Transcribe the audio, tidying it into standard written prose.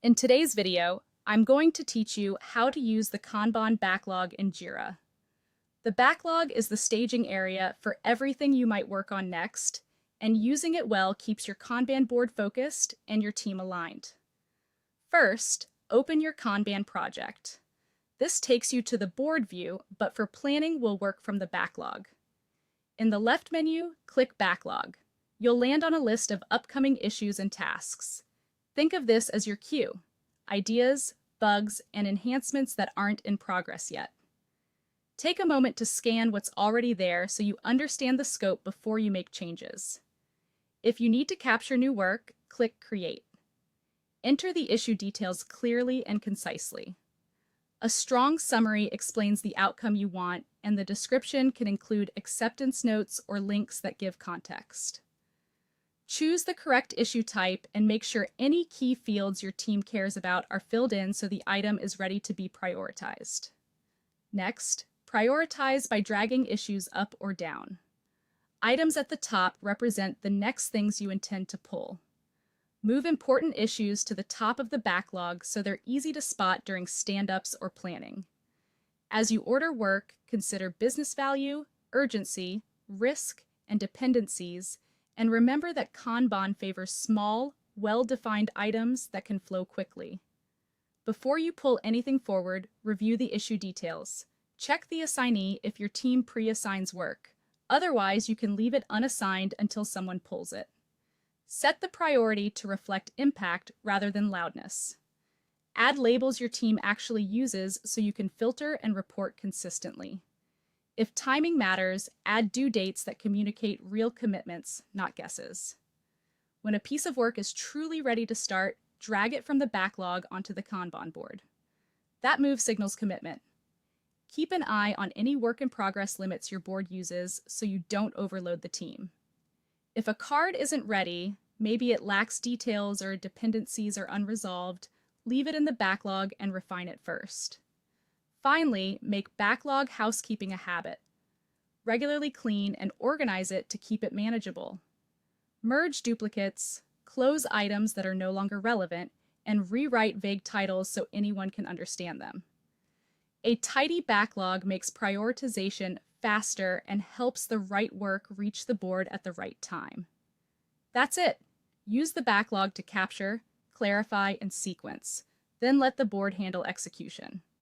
In today's video, I'm going to teach you how to use the Kanban backlog in Jira. The backlog is the staging area for everything you might work on next, and using it well keeps your Kanban board focused and your team aligned. First, open your Kanban project. This takes you to the board view, but for planning, we'll work from the backlog. In the left menu, click Backlog. You'll land on a list of upcoming issues and tasks. Think of this as your queue: ideas, bugs, and enhancements that aren't in progress yet. Take a moment to scan what's already there so you understand the scope before you make changes. If you need to capture new work, click Create. Enter the issue details clearly and concisely. A strong summary explains the outcome you want, and the description can include acceptance notes or links that give context. Choose the correct issue type and make sure any key fields your team cares about are filled in so the item is ready to be prioritized. Next, prioritize by dragging issues up or down. Items at the top represent the next things you intend to pull. Move important issues to the top of the backlog so they're easy to spot during stand-ups or planning. As you order work, consider business value, urgency, risk, and dependencies, and remember that Kanban favors small, well-defined items that can flow quickly. Before you pull anything forward, review the issue details. Check the assignee if your team pre-assigns work. Otherwise, you can leave it unassigned until someone pulls it. Set the priority to reflect impact rather than loudness. Add labels your team actually uses so you can filter and report consistently. If timing matters, add due dates that communicate real commitments, not guesses. When a piece of work is truly ready to start, drag it from the backlog onto the Kanban board. That move signals commitment. Keep an eye on any work in progress limits your board uses so you don't overload the team. If a card isn't ready, maybe it lacks details or dependencies are unresolved, leave it in the backlog and refine it first. Finally, make backlog housekeeping a habit. Regularly clean and organize it to keep it manageable. Merge duplicates, close items that are no longer relevant, and rewrite vague titles so anyone can understand them. A tidy backlog makes prioritization faster and helps the right work reach the board at the right time. That's it. Use the backlog to capture, clarify, and sequence. Then let the board handle execution.